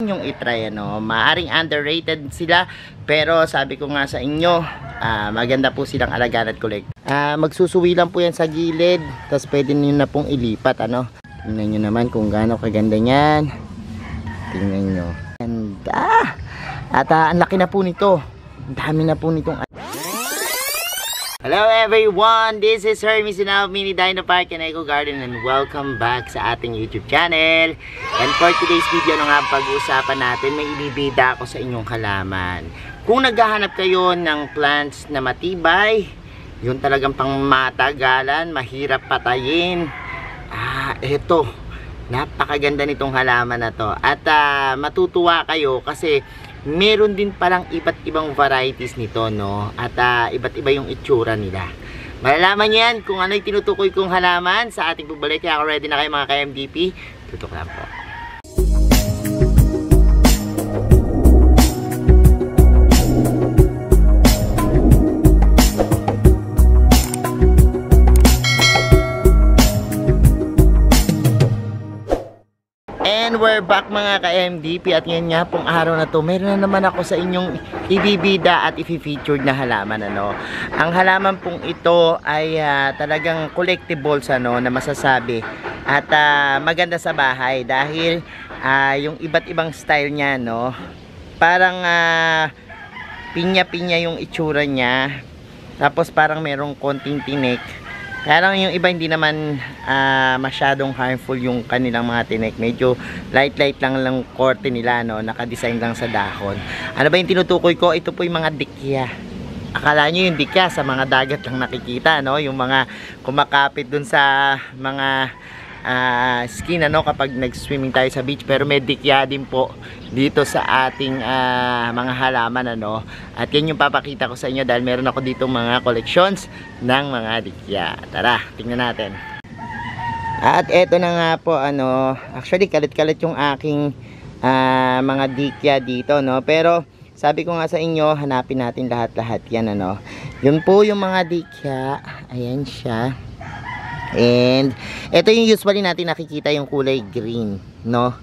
yung itry, ano. Maaring underrated sila, pero sabi ko nga sa inyo, maganda po silang alagaan at collect. Magsusuwi lang po yan sa gilid, tapos pwede nyo na pong ilipat, ano. Tingnan nyo naman kung gaano kaganda yan. Tingnan nyo. Ganda! At ang laki na po nito. Ang dami na po nitong... Hello everyone! This is Hermes in our Mini Dino Park and Eco Garden, and welcome back sa ating YouTube channel. And for today's video nga pag-uusapan natin, may ibibida ako sa inyong halaman. Kung naghahanap kayo ng plants na matibay, yun talagang pang matagalan, mahirap patayin. Eto, napakaganda nitong halaman na to. At matutuwa kayo kasi meron din palang iba't ibang varieties nito, no? At iba't iba yung itsura nila. Malalaman nyo yan kung ano yung tinutukoy kong halaman sa ating pagbalik. Kaya ready na kayo mga ka-MDP. Tutok lang po. And we're back mga ka-MDP, at ngayon nga pong araw na to, meron na naman ako sa inyong ibibida at i-featured na halaman, ano. Ang halaman pong ito ay talagang collectibles, ano, na masasabi, at maganda sa bahay dahil yung iba't ibang style niya, no, parang pinya-pinya yung itsura niya, tapos parang merong konting tinik. Kaya lang yung iba hindi naman masyadong harmful yung kanilang mga tinik. Medyo light lang korte nila, no? Naka-design lang sa dahon. Ano ba yung tinutukoy ko? Ito po yung mga dikya. Akala nyo yung dikya sa mga dagat lang nakikita, no? Yung mga kumakapit dun sa mga skin, ano, kapag nag-swimming tayo sa beach. Pero may dikya din po dito sa ating mga halaman, ano. At yan yung papakita ko sa inyo dahil meron ako dito mga collections ng mga dikya. Tara, tingnan natin. At eto na nga po, ano, actually kalit-kalit yung aking mga dikya dito, no. Pero sabi ko nga sa inyo, hanapin natin lahat-lahat yan, ano. Yun po yung mga dikya. Ayan siya. And ito yung usually natin nakikita, yung kulay green, no,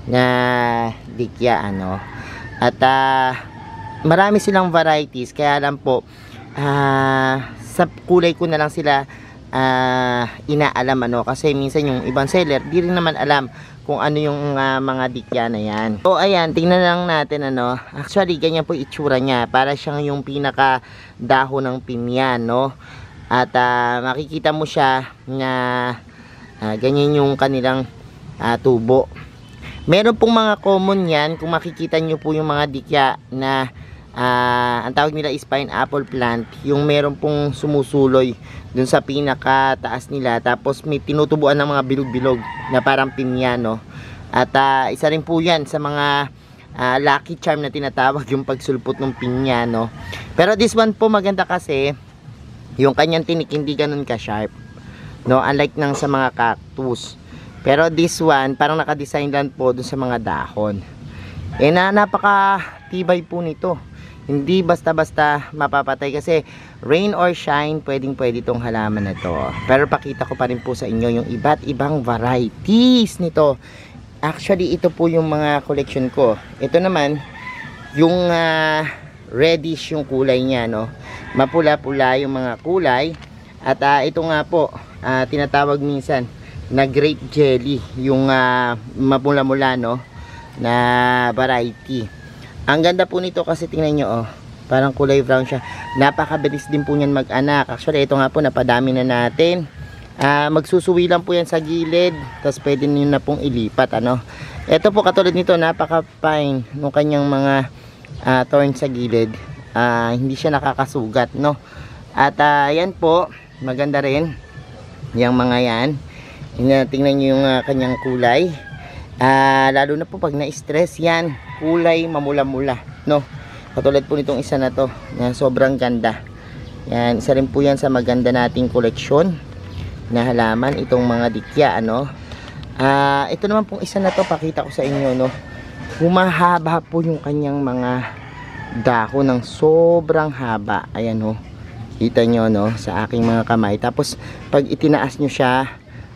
na dikya, ano. At marami silang varieties, kaya lang po sa kulay ko na lang sila inaalam, ano, kasi minsan yung ibang seller di rin naman alam kung ano yung mga dikya na yan. So ayan, tingnan lang natin, ano. Actually ganyan po itsura niya, para siyang yung pinaka dahon ng pinya, no. At makikita mo siya na ganyan yung kanilang tubo. Meron pong mga common yan. Kung makikita nyo po yung mga dikya na ang tawag nila is pineapple plant, yung meron pong sumusuloy dun sa pinakataas nila, tapos may tinutubuan ng mga bilog-bilog na parang pinya, no? At isa rin po yan sa mga lucky charm na tinatawag, yung pagsulpot ng pinya, no? Pero this one po maganda kasi yung kanyang tinik hindi ganun ka-sharp, no? Unlike ng sa mga cactus. Pero this one, parang naka-design lang po dun sa mga dahon. Napaka-tibay po nito. Hindi basta-basta mapapatay kasi rain or shine, pwedeng-pwede itong halaman na to. Pero pakita ko pa rin po sa inyo yung iba't ibang varieties nito. Actually, ito po yung mga collection ko. Ito naman, yung reddish yung kulay niya, no? Mapula-pula yung mga kulay. At ito nga po, tinatawag minsan na grape jelly, yung mapula-mula, no, na variety. Ang ganda po nito kasi tingnan nyo, oh, parang kulay brown siya. Napakabilis din po niyan mag-anak. Actually, ito nga po, napadami na natin. Magsusuwi lang po yan sa gilid, tapos pwede nyo na pong ilipat, ano. Ito po, katulad nito, napaka-fine nung kanyang mga thorn sa gilid. Hindi siya nakakasugat, no. At yan po, maganda rin yung mga yan. Tingnan nyo yung kanyang kulay. Lalo na po pag na-stress yan, kulay mamula-mula, no. Katulad po nitong isa na to, na sobrang ganda. Yan, isa rin po yan sa maganda nating koleksyon na halaman, itong mga dikya, ano. Ito naman pong isa na to, pakita ko sa inyo, no. Humahaba po yung kanyang mga dahon ng sobrang haba. Ayan, ho, kita nyo, no, sa aking mga kamay. Tapos pag itinaas nyo siya,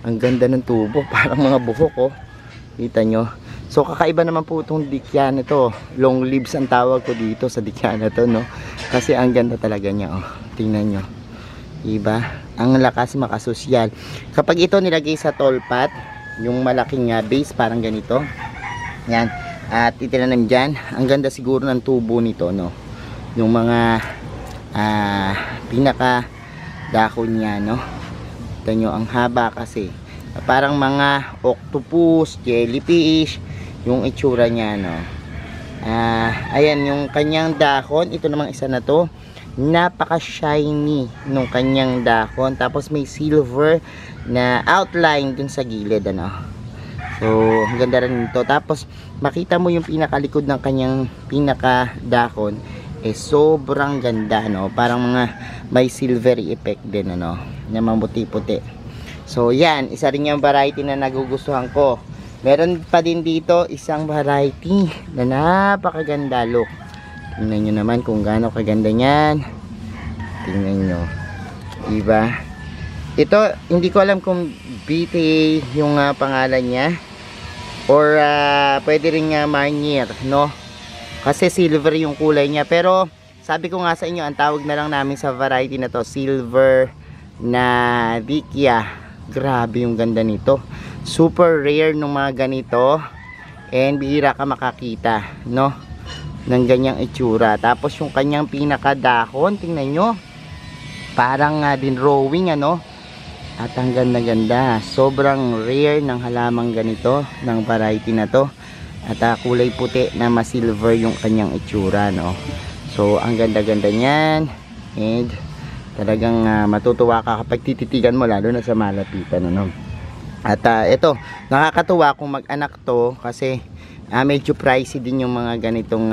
ang ganda ng tubo, parang mga buhok, oh. Kita nyo. So kakaiba naman po itong dikya na to. Long leaves ang tawag ko dito sa dikya na to, no? Kasi ang ganda talaga niya, oh. Tingnan nyo. Diba? Ang lakas makasosyal. Kapag ito nilagay sa tall pot, yung malaking base parang ganito. Yan. At itinanim dyan. Ang ganda siguro ng tubo nito, no? Yung mga pinaka dako niya, no? Ito nyo, ang haba kasi. Parang mga octopus, jellyfish, yung itsura niya, no? Ayan, yung kanyang dahon. Ito namang isa na to. Napaka shiny nung kanyang dahon, tapos may silver na outline dun sa gilid, ano. So ang ganda rin nito. Tapos makita mo yung pinakalikod ng kanyang pinaka dahon, sobrang ganda, no. Parang mga may silvery effect din, ano, na mamuti-puti. So yan, isa rin yung variety na nagugustuhan ko. Meron pa din dito isang variety na napakaganda, look. Tingnan nyo naman kung gaano kaganda niyan. Tingnan nyo. Diba? Ito, hindi ko alam kung BTA yung pangalan niya. Or pwede rin nga Marnier, no? Kasi silver yung kulay niya. Pero sabi ko nga sa inyo, ang tawag na lang namin sa variety na to, silver na dikya. Grabe yung ganda nito. Super rare nung mga ganito. And bihira ka makakita, no? Ng ganyang itsura. Tapos yung kanyang pinakadahon, tingnan nyo, parang din drawing, ano. At ang ganda-ganda. Sobrang rare ng halamang ganito, ng variety na to. At kulay puti na masilver yung kanyang itsura, no. So ang ganda-ganda niyan. And talagang matutuwa ka kapag tititigan mo, lalo na sa malapitan, ano. At ito, nakakatuwa kung mag-anak to kasi medyo pricey din yung mga ganitong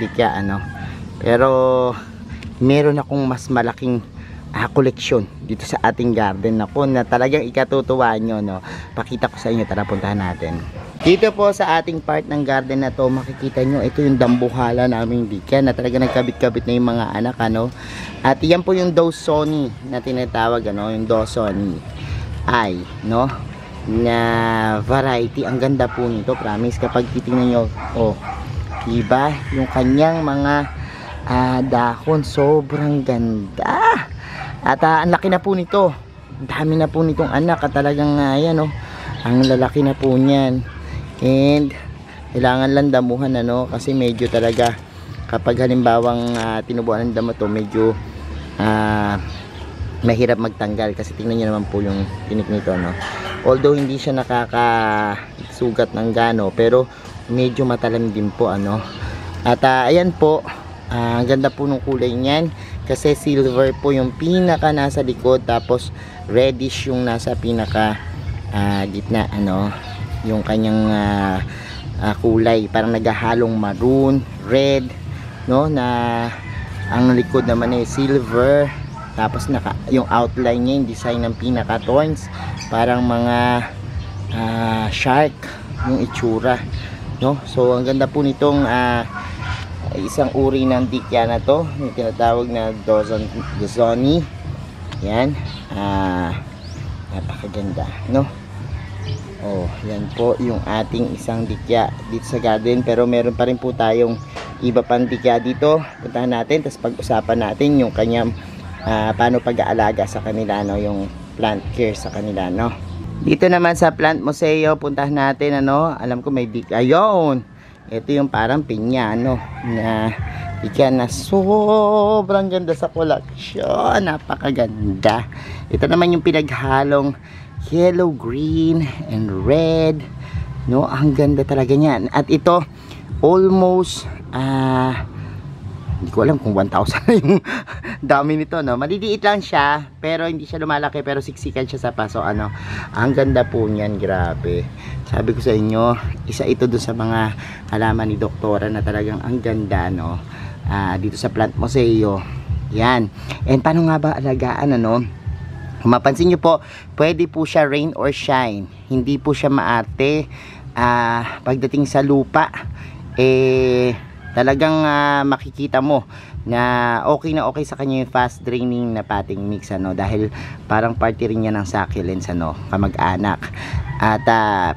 dikya, ano. Pero meron akong mas malaking koleksyon dito sa ating garden ako na talagang ikatutuwa nyo, no. Pakita ko sa inyo, tara puntahan natin. Dito po sa ating part ng garden na to, makikita nyo, ito yung dambuhala naming dikya na talaga nagkabit-kabit na yung mga anak, ano. At yan po yung Dawsoni na tinatawag, ano, yung Dawsoni ay, no, na variety. Ang ganda po nito, promise. Kapag titingnan nyo, oh, diba, yung kanyang mga dahon, sobrang ganda. At ang laki na po nito, ang dami na po nitong anak. At talagang yan, oh, ang lalaki na po niyan. And kailangan lang damuhan, ano, kasi medyo talaga kapag halimbawang tinubuan ng damo to, medyo mahirap magtanggal. Kasi tingnan nyo naman po yung tinik nito, no. Although hindi siya nakakasugat ng gano, pero medyo matalim din po, ano. At ayan po, ang ganda po ng kulay niyan kasi silver po yung pinaka nasa likod, tapos reddish yung nasa pinaka gitna, ano, yung kanyang kulay, parang naghahalong maroon, red, no, na ang likod naman ay silver. Tapos yung outline niya, yung design ng pinaka thorns, parang mga shark yung itsura, no. So ang ganda po nitong isang uri ng dikya na to, yung tinatawag na Dawsoni. Yan, napakaganda, no. Oh, yan po yung ating isang dikya dito sa garden. Pero meron pa rin po tayong iba pang dikya dito. Puntahan natin, tapos pag-usapan natin yung kanyang paano pag-aalaga sa kanila, no, yung plant care sa kanila, no. Dito naman sa plant museo, puntahan natin, ano, alam ko may dikya. Ayun, ito yung parang pinya, ano, na dikya na sobrang ganda sa koleksyon. Napakaganda. Ito naman yung pinaghalong yellow, green, and red, no. Ang ganda talaga niyan. At ito almost hindi ko alam kung 1,000 yung dami nito, no. Maliliit lang siya, pero hindi siya lumalaki, pero siksikan siya sa paso, ano. Ang ganda po niyan, grabe. Sabi ko sa inyo, isa ito dun sa mga halaman ni Doktora na talagang ang ganda, no. Dito sa Plant Museo. Yan. And paano nga ba alagaan, ano? Kung mapansin nyo po, pwede po siya rain or shine. Hindi po siya maarte. Pagdating sa lupa, talagang makikita mo na okay sa kanya yung fast draining na potting mix, ano, dahil parang party rin niya ng succulents, ano, kamag-anak. At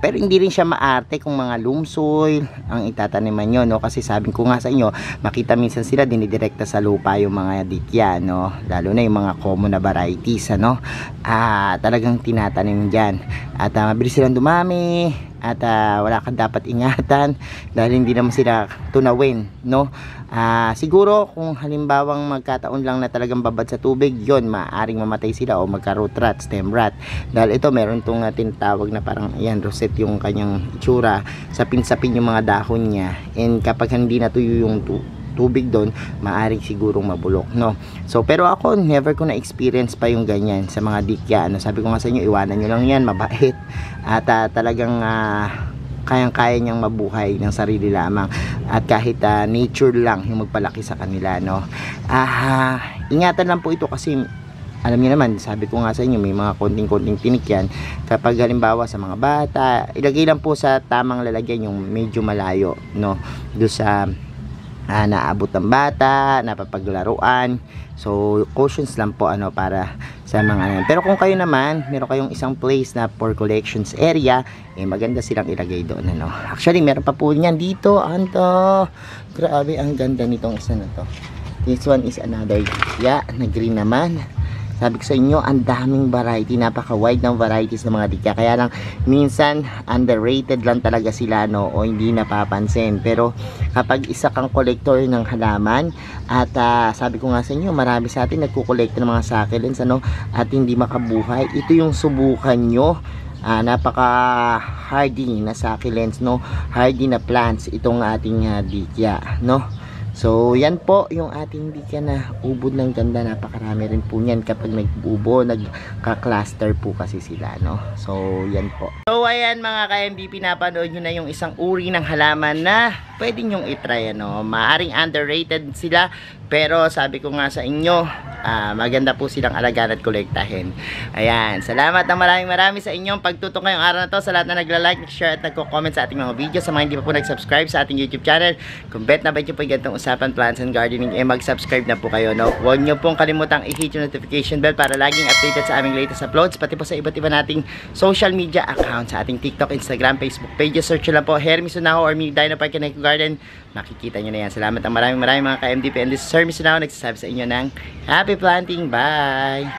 pero hindi rin siya maarte kung mga loam soil ang itataniman nyo, no, kasi sabi ko nga sa inyo, makita minsan sila dinidirekta sa lupa yung mga dikya, no, lalo na yung mga common na varieties, ano, talagang tinatanim dyan. At mabilis silang dumami, at wala kang dapat ingatan dahil hindi naman sila tunawin, no. Siguro kung halimbawang magkataon lang na talagang babad sa tubig, yon maaring mamatay sila o magka-root rot, stem rot, dahil ito meron itong tinatawag na parang ayan, rosette yung kanyang itsura, sapin-sapin yung mga dahon niya, and kapag hindi natuyo yung tubig doon, maaring sigurong mabulok, no. So pero ako never ko na experience pa yung ganyan sa mga dikya, ano. Sabi ko nga sa inyo, iwanan nyo lang yan, mabait, at talagang kayang-kaya niyang mabuhay ng sarili lamang, at kahit nature lang yung magpalaki sa kanila, no. Ingatan lang po ito kasi alam niyo naman, sabi ko nga sa inyo, may mga konting-konting tinik yan. Kapag halimbawa sa mga bata, ilagay lang po sa tamang lalagyan yung medyo malayo, no, doon sa naabot ng bata, napapaglaruan. So cautions lang po, ano, para sa mga pero kung kayo naman meron kayong isang place na for collections area, maganda silang ilagay doon, ano. Actually meron pa po niyan dito, anto, grabe ang ganda nitong isa na to. This one is another na green naman. Sabi ko sa inyo, ang daming variety, napaka-wide ng varieties ng mga dikya. Kaya lang, minsan, underrated lang talaga sila, no, o hindi napapansin. Pero, kapag isa kang collector ng halaman, at sabi ko nga sa inyo, marami sa atin nagkukolekta ng mga succulents, ano, at hindi makabuhay. Ito yung subukan nyo. Napaka-hardy na succulents, no, hardy na plants, itong ating dikya, no. So, yan po yung ating dikya na ubod ng ganda. Napakarami rin po yan kapag nag-ubo, nagka-cluster po kasi sila, no? So, yan po. So, ayan mga ka-MDP, napanood nyo na yung isang uri ng halaman na pwede nyong itry, ano? Maaring underrated sila, pero sabi ko nga sa inyo, maganda po silang alagaan at kolektahin. Ayan, salamat ng marami sa inyong pagtutok ngayong araw na to, sa lahat na nagla-like, nag-share at nagko-comment sa ating mga video. Sa mga hindi pa po nag-subscribe sa ating YouTube channel, kung bet na bet nyo po yung ganitong usapan plants and gardening, mag-subscribe na po kayo, no? Huwag nyo pong kalimutang i-hit yung notification bell para laging updated sa aming latest uploads, pati po sa iba't iba nating social media accounts, sa ating TikTok, Instagram, Facebook pages. Search lang po Hermy Sunaho or Mini Dino Park and Eco Garden, makikita nyo na yan. Salamat ng maraming mga ka-MDP, and this is Hermy Sunaho nagsasabi sa inyo ng happy planting. Bye!